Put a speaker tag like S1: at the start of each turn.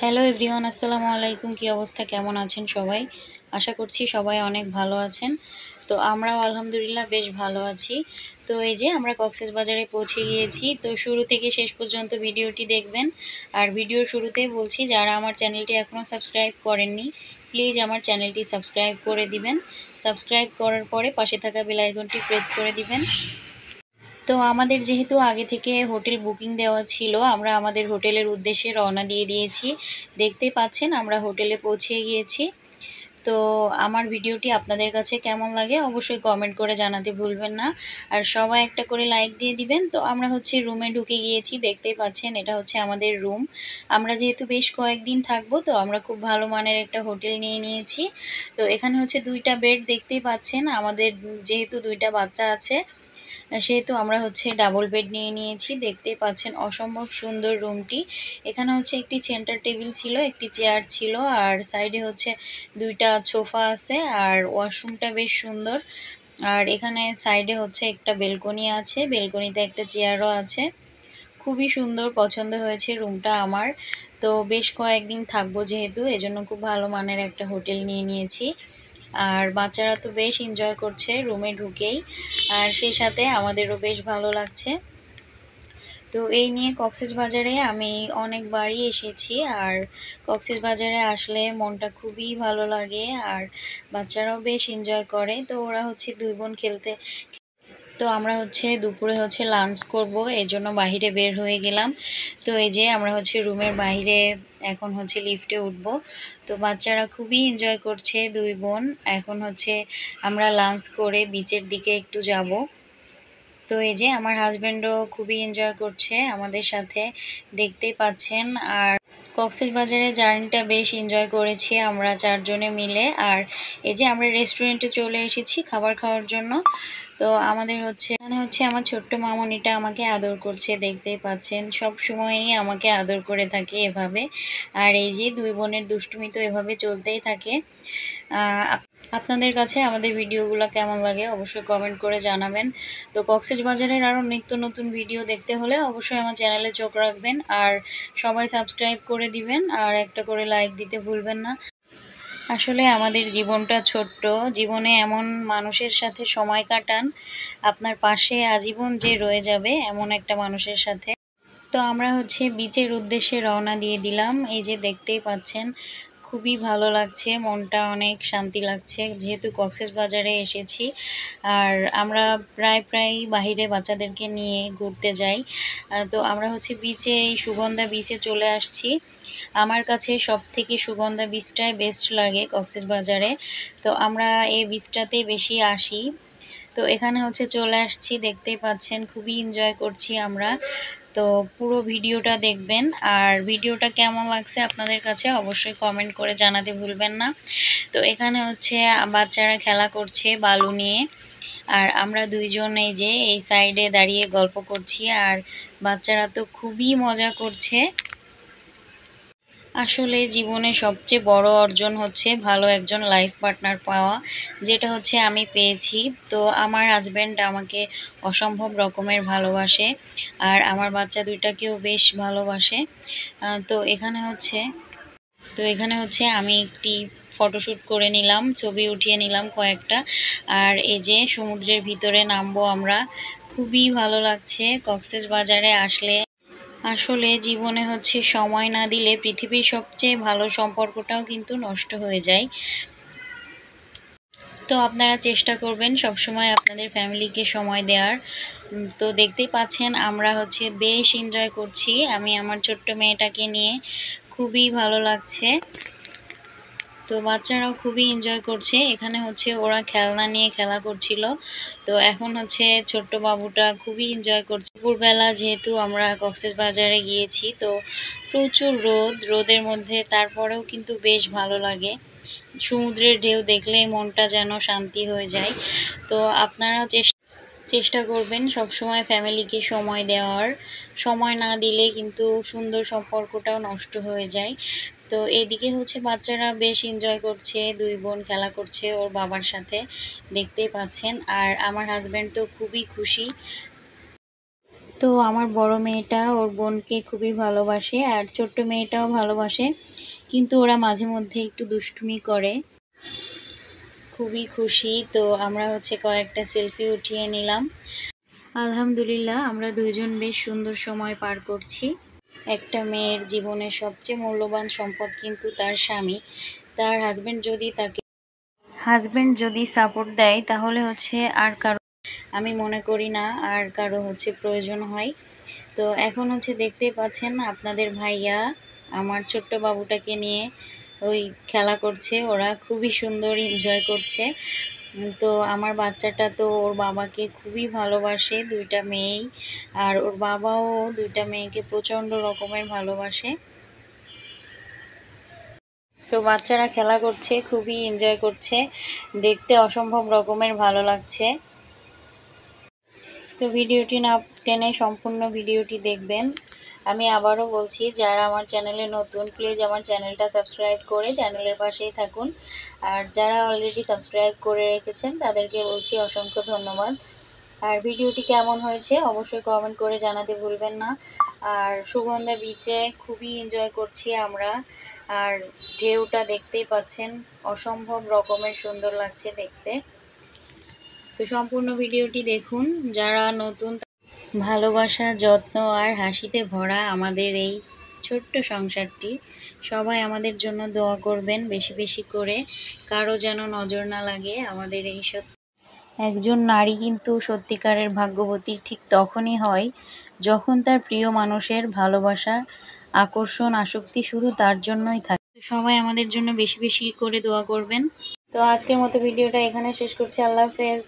S1: Hello everyone, আসসালামু আলাইকুম। কী অবস্থা, কেমন আছেন সবাই? আশা করছি সবাই অনেক ভালো আছেন। তো আমরাও আলহামদুলিল্লাহ বেশ ভালো আছি। তো এই যে আমরা কক্সবাজারে পৌঁছে গিয়েছি। তো শুরু থেকে শেষ পর্যন্ত ভিডিওটি দেখবেন। আর ভিডিওর শুরুতেই বলছি, যারা আমার চ্যানেলটি এখনও সাবস্ক্রাইব করেননি প্লিজ আমার চ্যানেলটি সাবস্ক্রাইব করে দিবেন। সাবস্ক্রাইব করার পরে পাশে থাকা বেল আইকনটি প্রেস করে দিবেন। তো আমাদের যেহেতু আগে থেকে হোটেল বুকিং দেওয়া ছিল, আমরা আমাদের হোটেলের উদ্দেশ্যে রওনা দিয়ে দিয়েছি। দেখতেই পাচ্ছেন আমরা হোটেলে পৌঁছে গিয়েছি। তো আমার ভিডিওটি আপনাদের কাছে কেমন লাগে অবশ্যই কমেন্ট করে জানাতে ভুলবেন না। আর সবাই একটা করে লাইক দিয়ে দিবেন। তো আমরা রুমে ঢুকে গিয়েছি, দেখতেই পাচ্ছেন এটা হচ্ছে আমাদের রুম। আমরা যেহেতু বেশ কয়েকদিন থাকবো, তো আমরা খুব ভালো মানের একটা হোটেল নিয়ে নিয়েছি। তো এখানে হচ্ছে 2টা বেড দেখতেই পাচ্ছেন। আমাদের যেহেতু 2টা বাচ্চা আছে, সেহেতু আমরা ডাবল বেড নিয়ে নিয়েছি। দেখতেই পাচ্ছেন অসম্ভব সুন্দর রুমটি। এখানে একটি সেন্টার টেবিল ছিল, একটি চেয়ার ছিল, আর সাইডে 2টা সোফা আছে, আর ওয়াশরুমটা বেশ সুন্দর। আর এখানে সাইডে একটা বেলকনি আছে, বেলকনিতে একটা চেয়ারও আছে। খুবই সুন্দর, পছন্দ হয়েছে রুমটা আমার। তো বেশ কয়েকদিন থাকবো যেহেতু, এজন্য খুব ভালো মানের একটা হোটেল নিয়ে নিয়েছি। আর বাচ্চারা তো বেশ এনজয় করছে রুমে ঢুকেই, আর সেই সাথে আমাদেরও বেশ ভালো লাগছে। তো এই নিয়ে কক্সবাজারে আমি অনেকবারই এসেছি, আর কক্সবাজারে আসলে মনটা খুবই ভালো লাগে, আর বাচ্চারাও বেশ এনজয় করে। তো ওরা 2 বোন খেলতে, তো আমরা দুপুরে লাঞ্চ করব, এর জন্য বাহিরে বের হয়ে গেলাম। তো এই যে আমরা রুমের বাইরে এখন লিফটে উঠব। তো বাচ্চারা খুবই এনজয় করছে 2 বোন। এখন আমরা লাঞ্চ করে বিচের দিকে একটু যাব। তো এই যে আমার হাজব্যান্ডও খুবই এনজয় করছে আমাদের সাথে, দেখতেই পাচ্ছেন। আর কক্সবাজারের জার্নিটা বেশ এনজয় করেছি আমরা 4 জনে মিলে। আর এই যে আমরা রেস্টুরেন্টে চলে এসেছি খাবার খাওয়ার জন্য। তো আমাদের এখানে আমার ছোট্ট মামনিটা আমাকে আদর করছে, দেখতেই পাচ্ছেন। সব সময়ই আমাকে আদর করে থাকে এভাবে। আর এই যে 2 বোনের দুষ্টুমি তো এভাবে চলতেই থাকে। আপনাদের কাছে আমাদের ভিডিওগুলো কেমন লাগে অবশ্যই কমেন্ট করে জানাবেন। তো কক্সবাজারের আরও নিত্য নতুন ভিডিও দেখতে হলে অবশ্যই আমার চ্যানেলে চোখ রাখবেন, আর সবাই সাবস্ক্রাইব করে দিবেন, আর একটা করে লাইক দিতে ভুলবেন না। আসলে আমাদের জীবনটা ছোট্ট, জীবনে এমন মানুষের সাথে সময় কাটান, আপনার পাশে আজীবন যে রয়ে যাবে এমন একটা মানুষের সাথে। তো আমরা বিচের উদ্দেশ্যে রওনা দিয়ে দিলাম। এই যে দেখতেই পাচ্ছেন খুবই ভালো লাগছে, মনটা অনেক শান্তি লাগছে যেহেতু কক্সবাজারে এসেছি। আর আমরা প্রায় বাহিরে বাচ্চাদেরকে নিয়ে ঘুরতে যাই। তো আমরা বিচে, এই সুগন্ধা বিচে চলে আসছি। আমার কাছে সবথেকে সুগন্ধা বিচটাই বেস্ট লাগে কক্সবাজারে। তো আমরা এই বিচটাতেই বেশি আসি। তো এখানে চলে আসছি, দেখতেই পাচ্ছেন খুবই এনজয় করছি আমরা। তো পুরো ভিডিওটা দেখবেন, আর ভিডিওটা কেমন লাগছে আপনাদের কাছে অবশ্যই কমেন্ট করে জানাতে ভুলবেন না। তো এখানে বাচ্চারা খেলা করছে বালু নিয়ে, আর আমরা 2 জন এই যে এই সাইডে দাঁড়িয়ে গল্প করছি, আর বাচ্চারা তো খুবই মজা করছে। আসলে জীবনে সবচেয়ে বড় অর্জন ভালো একজন লাইফ পার্টনার পাওয়া, যেটা আমি পেয়েছি। তো আমার হাজব্যান্ড আমাকে অসম্ভব রকমের ভালোবাসে, আর আমার বাচ্চা 2টাকেও বেশ ভালোবাসে। তো এখানে আমি একটি ফটোশ্যুট করে নিলাম, ছবি উঠিয়ে নিলাম কয়েকটা। আর এই যে সমুদ্রের ভিতরে নামবো আমরা, খুবই ভালো লাগছে কক্সবাজারে আসলে। আসলে জীবনে সময় না দিলে পৃথিবীর সবচেয়ে ভালো সম্পর্কটাও কিন্তু নষ্ট হয়ে যায়। তো আপনারা চেষ্টা করবেন সবসময় আপনাদের ফ্যামিলিকে সময় দেওয়ার। তো দেখতেই পাচ্ছেন আমরা বেশ এনজয় করছি, আমি আমার ছোট্ট মেয়েটাকে নিয়ে। খুবই ভালো লাগছে। তো বাচ্চারাও খুবই এনজয় করছে। এখানে ওরা খেলনা নিয়ে খেলা করছিল। তো এখন ছোট্ট বাবুটা খুবই এনজয় করছে। দুপুরবেলা যেহেতু আমরা কক্সবাজারে গিয়েছি, তো প্রচুর রোদের মধ্যে তারপরেও কিন্তু বেশ ভালো লাগে। সমুদ্রের ঢেউ দেখলেই মনটা যেন শান্তি হয়ে যায়। তো আপনারা চেষ্টা করবেন সবসময় ফ্যামিলিকে সময় দেওয়ার। সময় না দিলে কিন্তু সুন্দর সম্পর্কটাও নষ্ট হয়ে যায়। তো এদিকে বাচ্চারা বেশ এনজয় করছে, 2 বোন খেলা করছে ওর বাবার সাথে, দেখতেই পাচ্ছেন। আর আমার হাজব্যান্ড তো খুবই খুশি। তো আমার বড় মেয়েটা ওর বোনকে খুবই ভালোবাসে, আর ছোট্ট মেয়েটাও ভালোবাসে, কিন্তু ওরা মাঝে মধ্যে একটু দুষ্টুমি করে। খুবই খুশি। তো আমরা কয়েকটা সেলফি উঠিয়ে নিলাম। আলহামদুলিল্লাহ, আমরা দুইজন বেশ সুন্দর সময় পার করছি। একটা মেয়ের জীবনের সবচেয়ে মূল্যবান সম্পদ কিন্তু তার স্বামী। তার হাজবেন্ড যদি সাপোর্ট দেয়, তাহলে আর কারো, আমি মনে করি না আর কারো প্রয়োজন হয়। তো এখন দেখতেই পাচ্ছেন আপনাদের ভাইয়া আমার ছোট্ট বাবুটাকে নিয়ে ওই খেলা করছে। ওরা খুবই সুন্দর এনজয় করছে। তো আমার বাচ্চাটা তো ওর বাবাকে খুবই ভালোবাসে, দুইটা মেয়েই। আর ওর বাবাও দুইটা মেয়েকে প্রচণ্ড রকমের ভালোবাসে। তো বাচ্চারা খেলা করছে, খুবই এনজয় করছে, দেখতে অসম্ভব রকমের ভালো লাগছে। তো ভিডিওটি না টেনে সম্পূর্ণ ভিডিওটি দেখবেন। আমি আবারও বলছি, যারা আমার চ্যানেলে নতুন, প্লিজ আমার চ্যানেলটা সাবস্ক্রাইব করে চ্যানেলের পাশেই থাকুন। আর যারা অলরেডি সাবস্ক্রাইব করে রেখেছেন তাদেরকে বলছি অসংখ্য ধন্যবাদ। আর ভিডিওটি কেমন হয়েছে অবশ্যই কমেন্ট করে জানাতে ভুলবেন না। আর সুগন্ধা বিচে খুবই এনজয় করছি আমরা। আর ঢেউটা দেখতেই পাচ্ছেন, অসম্ভব রকমের সুন্দর লাগছে দেখতে। তো সম্পূর্ণ ভিডিওটি দেখুন। যারা নতুন, ভালোবাসা, যত্ন আর হাসিতে ভরা আমাদের এই ছোট্ট সংসারটি, সবাই আমাদের জন্য দোয়া করবেন বেশি বেশি করে। কারো যেন নজর না লাগে আমাদের এই একজন নারী কিন্তু সত্যিকারের ভাগ্যবতী ঠিক তখনই হয় যখন তার প্রিয় মানুষের ভালোবাসা, আকর্ষণ, আসক্তি শুধু তার জন্যই থাকে। সবাই আমাদের জন্য বেশি বেশি করে দোয়া করবেন। তো আজকের মতো ভিডিওটা এখানে শেষ করছি। আল্লাহ হাফেজ।